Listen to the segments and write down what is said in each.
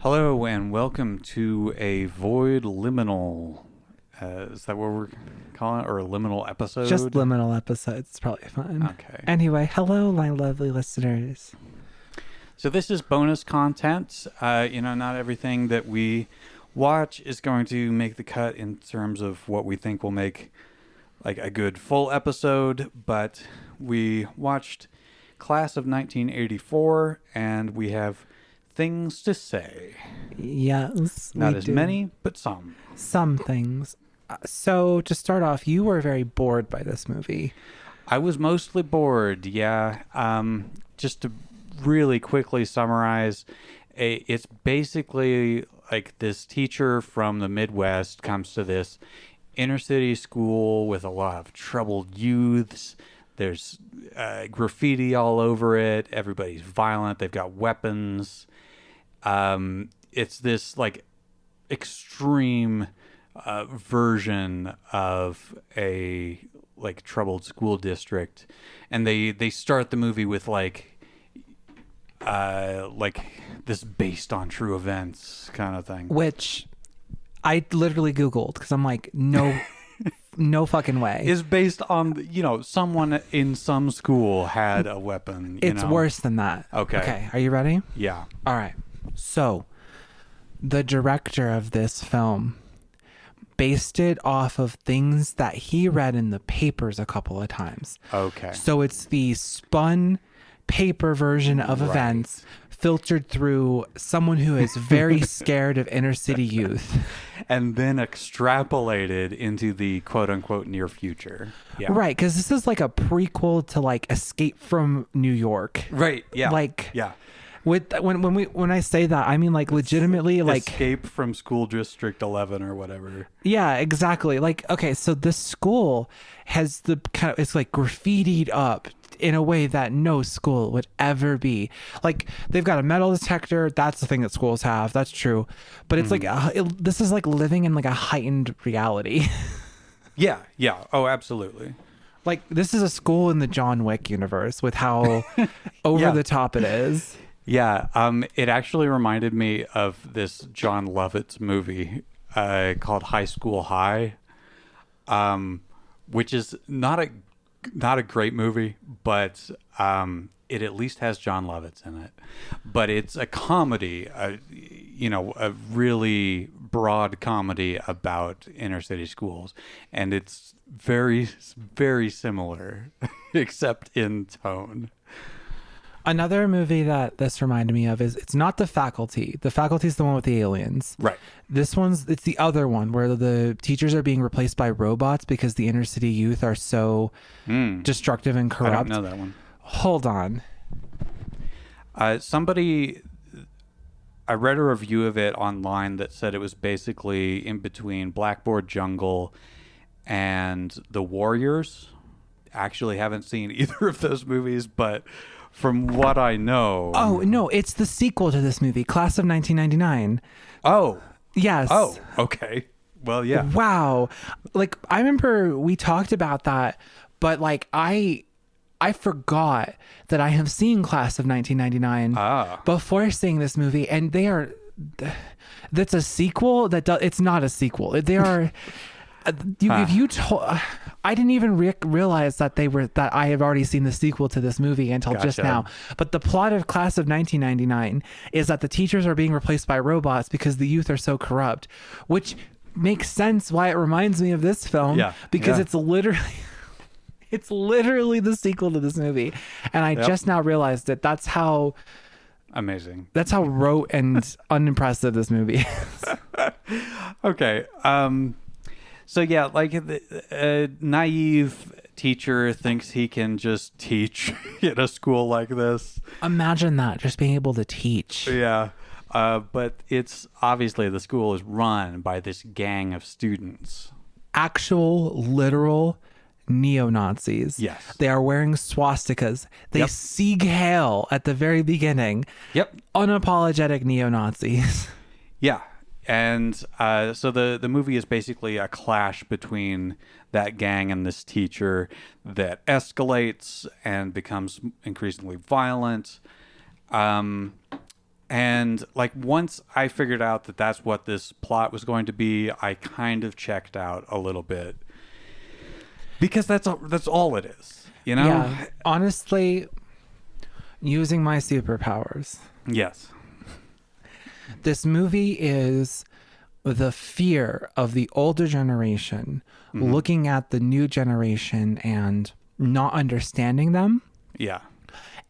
Hello and welcome to a void liminal. Is that what we're calling it? Or a liminal episode? Just liminal episodes. It's probably fine. Okay. Anyway, hello, my lovely listeners. So this is bonus content. Not everything that we watch is going to make the cut in terms of what we think will make like a good full episode, but we watched Class of 1984 and we have things to say. Yes. Not as many, but some. Some things. So to start off, you were very bored by this movie. I was mostly bored, yeah. Just to really quickly summarize, it's basically like this teacher from the Midwest comes to this inner city school with a lot of troubled youths. There's graffiti all over it. Everybody's violent. They've got weapons. It's this like extreme version of a like troubled school district, and they start the movie with like this based on true events kind of thing, Which I literally Googled because I'm like, no, no fucking way. is based on someone in some school had a weapon. It's worse than that. Okay. Are you ready? Yeah. All right. So, the director of this film based it off of things that he read in the papers a couple of times. Okay. So, it's the spun paper version of events filtered through someone who is very scared of inner city youth. And then extrapolated into the quote-unquote near future. Yeah. Right, because this is like a prequel to like Escape from New York. Right. Yeah. Like, yeah. When I say that, I mean like legitimately like Escape from School District 11 or whatever. yeah, exactly. Like, okay, so this school has the kind of, it's like graffitied up in a way that no school would ever be. Like, they've got a metal detector. That's the thing that schools have. That's true. But it's like, this is like living in like a heightened reality. Yeah. Yeah. Oh, absolutely. Like, this is a school in the John Wick universe with how over the top it is. Yeah. It actually reminded me of this John Lovitz movie called High School High, which is not a great movie, but it at least has John Lovitz in it. But it's a comedy, a really broad comedy about inner city schools, and it's very, very similar, except in tone. Another movie that this reminded me of is, it's not The Faculty. The Faculty is the one with the aliens. Right. It's the other one where the teachers are being replaced by robots because the inner city youth are so destructive and corrupt. I don't know that one. Hold on. I read a review of it online that said it was basically in between Blackboard Jungle and The Warriors. Actually haven't seen either of those movies, but from what I know... Oh, no, it's the sequel to this movie, Class of 1999. Oh. Yes. Oh, okay. Well, yeah. Wow. Like, I remember we talked about that, but like I forgot that I have seen Class of 1999 before seeing this movie, and that's a sequel it's not a sequel. They are if you told, I didn't even realize that I had already seen the sequel to this movie until just now. But the plot of Class of 1999 is that the teachers are being replaced by robots because the youth are so corrupt, which makes sense why it reminds me of this film. Yeah. Because it's literally the sequel to this movie. And I just now realized that that's how amazing. That's how rote and unimpressive this movie is. Okay. So yeah, like a naive teacher thinks he can just teach in a school like this. Imagine that, just being able to teach. Yeah. But it's obviously the school is run by this gang of students. Actual, literal neo-Nazis. Yes. They are wearing swastikas. They sieg heil at the very beginning. Yep. Unapologetic neo-Nazis. Yeah. And so the movie is basically a clash between that gang and this teacher that escalates and becomes increasingly violent. And like once I figured out that that's what this plot was going to be, I kind of checked out a little bit because that's all it is, you know? Yeah. Honestly, using my superpowers. Yes. This movie is the fear of the older generation looking at the new generation and not understanding them. Yeah.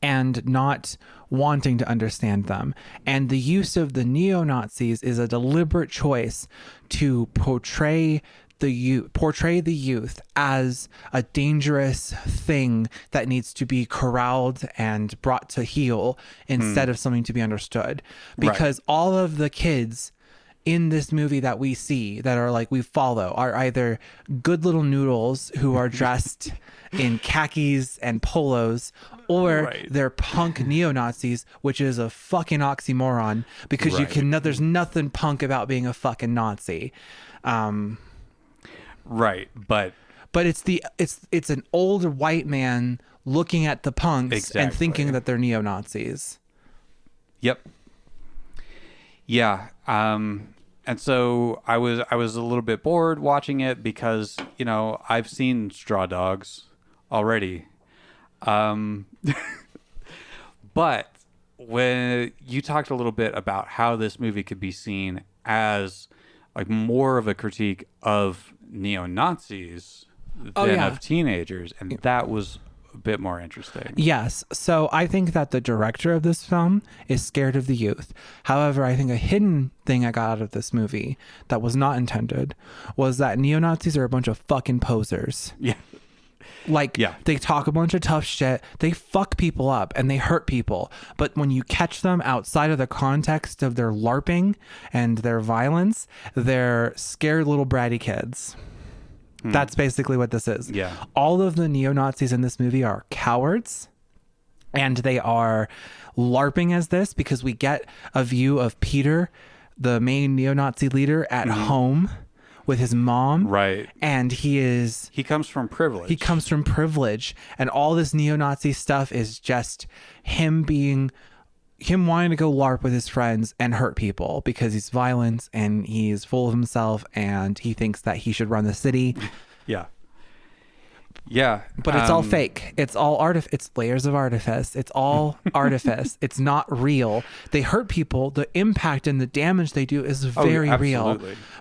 And not wanting to understand them. And the use of the neo-Nazis is a deliberate choice to portray the youth as a dangerous thing that needs to be corralled and brought to heel instead of something to be understood. Because all of the kids in this movie that we see that are like we follow are either good little noodles who are dressed in khakis and polos, or they're punk neo-Nazis, which is a fucking oxymoron because there's nothing punk about being a fucking Nazi. Right, but it's an old white man looking at the punks and thinking that they're neo-Nazis. Yep. Yeah. And so I was a little bit bored watching it because, you know, I've seen Straw Dogs already. But when you talked a little bit about how this movie could be seen as like more of a critique of neo-Nazis than of teenagers, and that was a bit more interesting. Yes. So I think that the director of this film is scared of the youth. However, I think a hidden thing I got out of this movie that was not intended was that neo-Nazis are a bunch of fucking posers. Yeah. Like, they talk a bunch of tough shit. They fuck people up and they hurt people. But when you catch them outside of the context of their LARPing and their violence, they're scared little bratty kids. That's basically what this is. Yeah. All of the neo-Nazis in this movie are cowards, and they are LARPing as this because we get a view of Peter, the main neo-Nazi leader, at home with his mom. Right. And he comes from privilege. He comes from privilege. And all this neo-Nazi stuff is just him wanting to go LARP with his friends and hurt people because he's violent and he's full of himself and he thinks that he should run the city. Yeah. Yeah. But it's all fake. It's all it's layers of artifice. It's all artifice. It's not real. They hurt people. The impact and the damage they do is very real.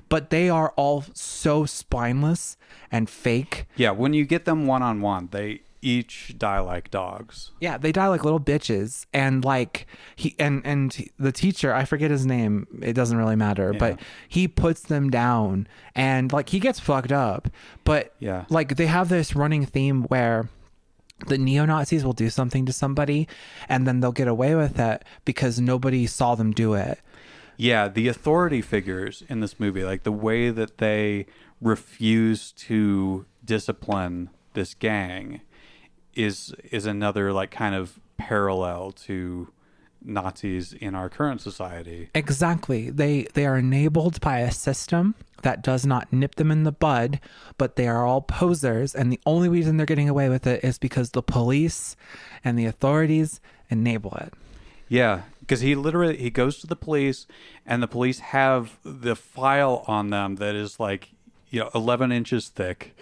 But they are all so spineless and fake. Yeah, when you get them one-on-one, they each die like dogs. Yeah, they die like little bitches. And like the teacher, I forget his name, it doesn't really matter, but he puts them down and like he gets fucked up. But like they have this running theme where the neo-Nazis will do something to somebody and then they'll get away with it because nobody saw them do it. Yeah, the authority figures in this movie, like the way that they refuse to discipline this gang is another like kind of parallel to Nazis in our current society. Exactly. They are enabled by a system that does not nip them in the bud, but they are all posers, and the only reason they're getting away with it is because the police and the authorities enable it. Yeah, because he goes to the police, and the police have the file on them that is like 11 inches thick.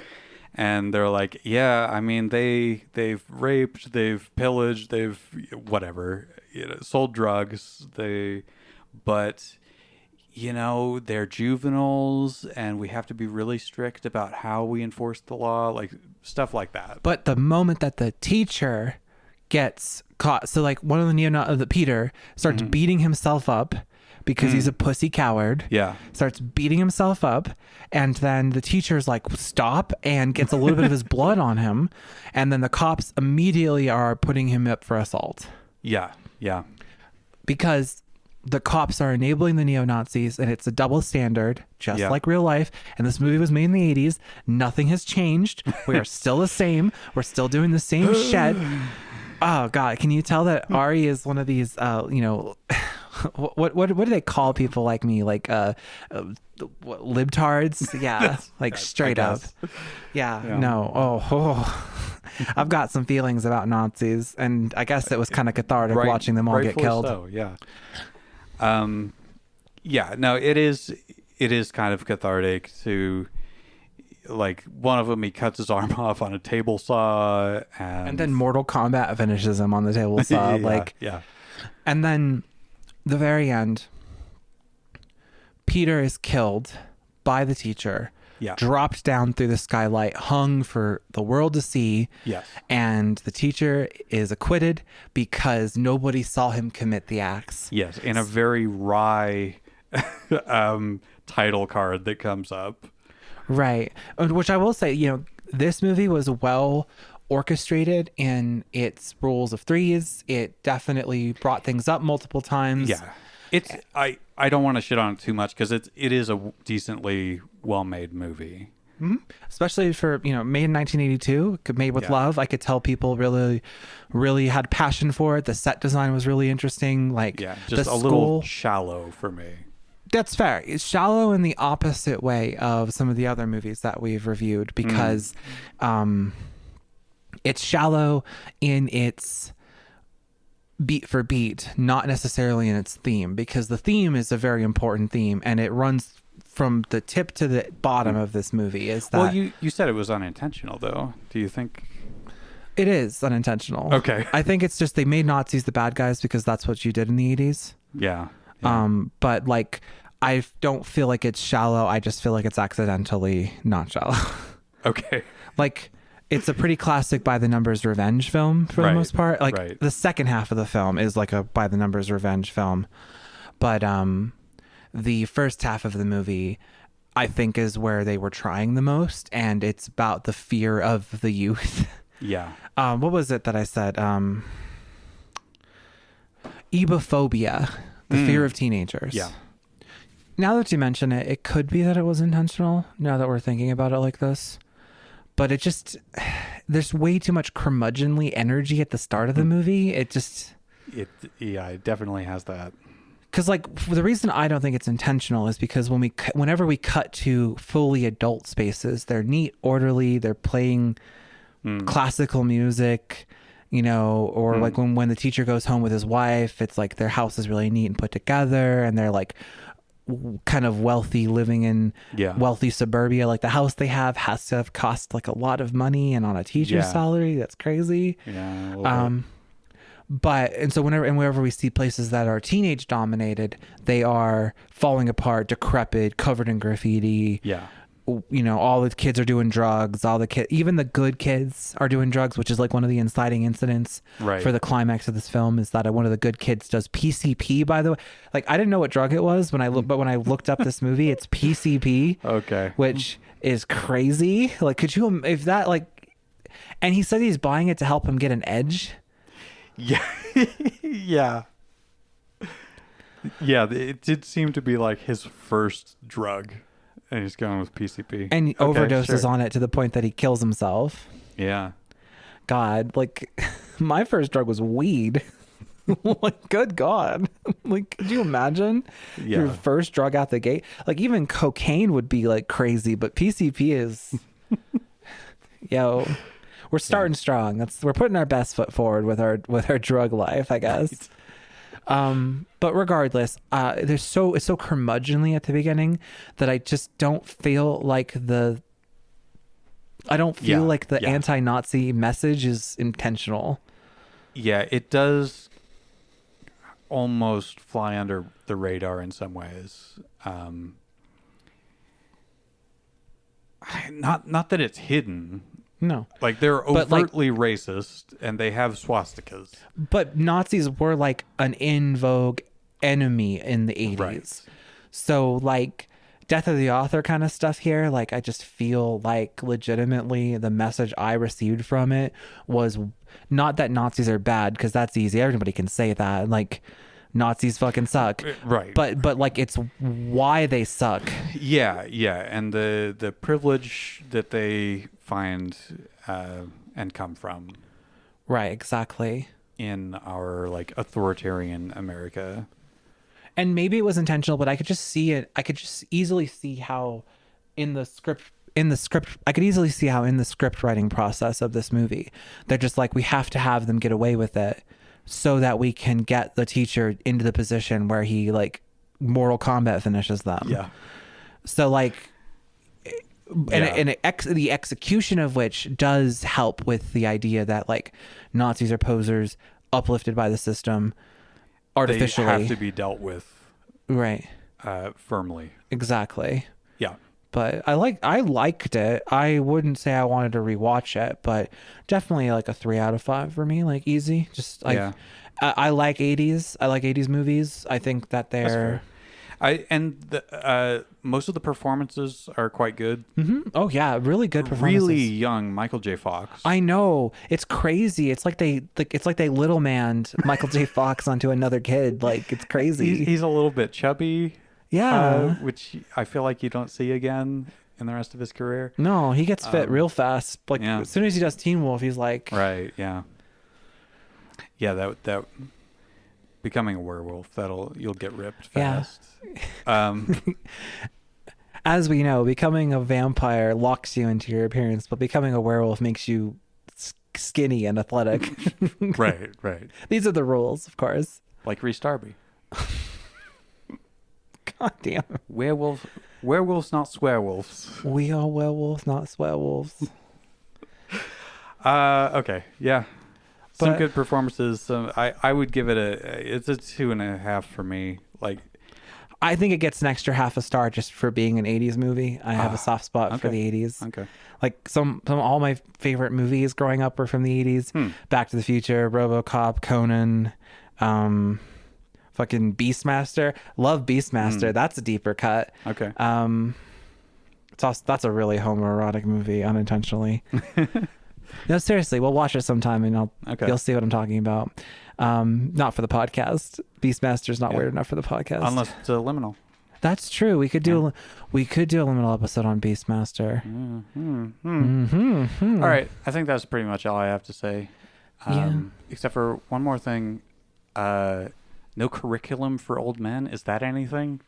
And they're like, yeah, I mean, they've raped, they've pillaged, they've whatever, sold drugs. But they're juveniles, and we have to be really strict about how we enforce the law, like stuff like that. But the moment that the teacher gets caught, so like one of the Peter starts beating himself up because he's a pussy coward. Yeah. Starts beating himself up. And then the teacher's like, stop, and gets a little bit of his blood on him. And then the cops immediately are putting him up for assault. Yeah. Yeah. Because the cops are enabling the neo-Nazis, and it's a double standard, just like real life. And this movie was made in the 80s. Nothing has changed. We are still the same. We're still doing the same shit. Oh, God. Can you tell that Ari is one of these, what do they call people like me? Like libtards? Yeah, like straight up. Yeah. No. Oh, I've got some feelings about Nazis, and I guess it was kind of cathartic watching them all get killed. So, yeah. Yeah, no, it is kind of cathartic to, like, one of them, he cuts his arm off on a table saw, And then Mortal Kombat finishes him on the table saw. Yeah. And then the very end, Peter is killed by the teacher, dropped down through the skylight, hung for the world to see. Yes. And the teacher is acquitted because nobody saw him commit the acts. Yes, in a very wry title card that comes up. Right. Which I will say, this movie was well orchestrated in its rules of threes. It definitely brought things up multiple times. Yeah. It's I don't want to shit on it too much because it is a decently well-made movie. Mm-hmm. Especially for, made in 1982, made with love. I could tell people really, really had passion for it. The set design was really interesting. Just a little shallow for me. That's fair. It's shallow in the opposite way of some of the other movies that we've reviewed because it's shallow in its beat for beat, not necessarily in its theme, because the theme is a very important theme and it runs from the tip to the bottom of this movie. Well, you said it was unintentional, though. Do you think? It is unintentional. Okay. I think it's just they made Nazis the bad guys because that's what you did in the 80s. Yeah. But I don't feel like it's shallow. I just feel like it's accidentally not shallow. Okay. It's a pretty classic by the numbers revenge film for the most part. The second half of the film is like a by the numbers revenge film. But the first half of the movie, I think, is where they were trying the most, and it's about the fear of the youth. Yeah. What was it that I said? Ephebiphobia, the fear of teenagers. Yeah. Now that you mention it, it could be that it was intentional, now that we're thinking about it like this. But it just, there's way too much curmudgeonly energy at the start of the movie. It definitely has that. Because the reason I don't think it's intentional is because whenever we cut to fully adult spaces, they're neat, orderly, they're playing classical music, or when the teacher goes home with his wife, it's like their house is really neat and put together, and they're kind of wealthy, living in wealthy suburbia. The house they have has to have cost a lot of money, and on a teacher's salary, that's crazy. Yeah. So whenever we see places that are teenage dominated, they are falling apart, decrepit, covered in graffiti. Yeah. All the kids are doing drugs. Even the good kids are doing drugs, which is one of the inciting incidents for the climax of this film, is that one of the good kids does PCP, by the way. I didn't know what drug it was but when I looked up this movie, it's PCP. Okay. Which is crazy. Could you, if that, and he said he's buying it to help him get an edge. Yeah. Yeah. Yeah. It did seem to be his first drug. And he's going with PCP. And he overdoses on it to the point that he kills himself. Yeah. God, my first drug was weed. Good God. Could you imagine your first drug out the gate? Even cocaine would be crazy, but PCP is, we're starting strong. We're putting our best foot forward with our drug life, I guess. Right. But regardless, it's so curmudgeonly at the beginning that I just don't feel like the anti-Nazi message is intentional. Yeah, it does almost fly under the radar in some ways. Not that it's hidden. No. They're overtly racist, and they have swastikas. But Nazis were an in vogue enemy in the 80s. Right. So Death of the Author kind of stuff here, I just feel legitimately the message I received from it was not that Nazis are bad, because that's easy. Everybody can say that. Nazis fucking suck. Right. But it's why they suck. Yeah, and the privilege that they find and come from. Right, exactly. In our authoritarian America. And maybe it was intentional, but I could just see it. I could just easily see how in the script, I could easily see how in the script writing process of this movie, they're just we have to have them get away with it. so that we can get the teacher into the position where he like Mortal Kombat finishes them. Yeah. So like, Yeah. the execution of which does help with the idea that like Nazis are posers uplifted by the system artificially. They have to be dealt with right. Firmly. Exactly. Yeah. But I liked it. I wouldn't say I wanted to rewatch it, but definitely like a 3 out of 5 for me, like easy. Just like, Yeah. I like 80s. I like 80s movies. I think that they're, most of the performances are quite good. mm-hmm. Oh yeah, really good performances. Really young Michael J. Fox. I know, it's crazy. It's like they little manned Michael J. Fox onto another kid. Like it's crazy. He's a little bit chubby. Yeah, which I feel like you don't see again in the rest of his career. no, he gets fit real fast. Like yeah. as soon as he does Teen Wolf, he's like, right, yeah, yeah. That becoming a werewolf, you'll get ripped fast. Yeah. As we know, becoming a vampire locks you into your appearance, but becoming a werewolf makes you skinny and athletic. Right. These are the rules, of course. Like Rhys Darby. God damn. Werewolves, not swearwolves. We are werewolves, not swearwolves. Okay, yeah. Some But- good performances. I would give it it's a 2.5 for me. Like, I think it gets an extra half a star just for being an 80s movie. I have a soft spot for the 80s. Okay. Like all my favorite movies growing up were from the 80s. Back to the Future, RoboCop, Conan, fucking Beastmaster. Love Beastmaster. That's a deeper cut. Okay. That's a really homoerotic movie unintentionally. No, seriously, we'll watch it sometime and you'll see what I'm talking about. Not for the podcast. Beastmaster's not weird enough for the podcast. Unless it's a liminal. That's true. We could do a liminal episode on Beastmaster. All right. I think that's pretty much all I have to say. Except for one more thing. No curriculum for old men. Is that anything?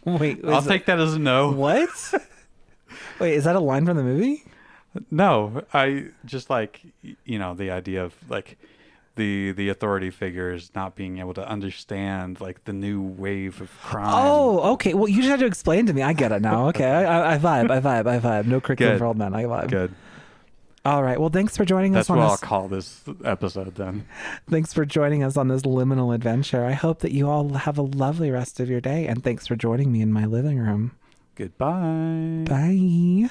Wait, I'll take that as a no. What? Wait, is that a line from the movie? No, I just like, the idea of like the authority figures not being able to understand like the new wave of crime. Oh, okay. Well, you just had to explain to me. I get it now. Okay, I vibe. No curriculum for old men. I vibe. Good. All right. Well, thanks for joining us on this. That's what I'll call this episode then. Thanks for joining us on this liminal adventure. I hope that you all have a lovely rest of your day, and thanks for joining me in my living room. Goodbye. Bye.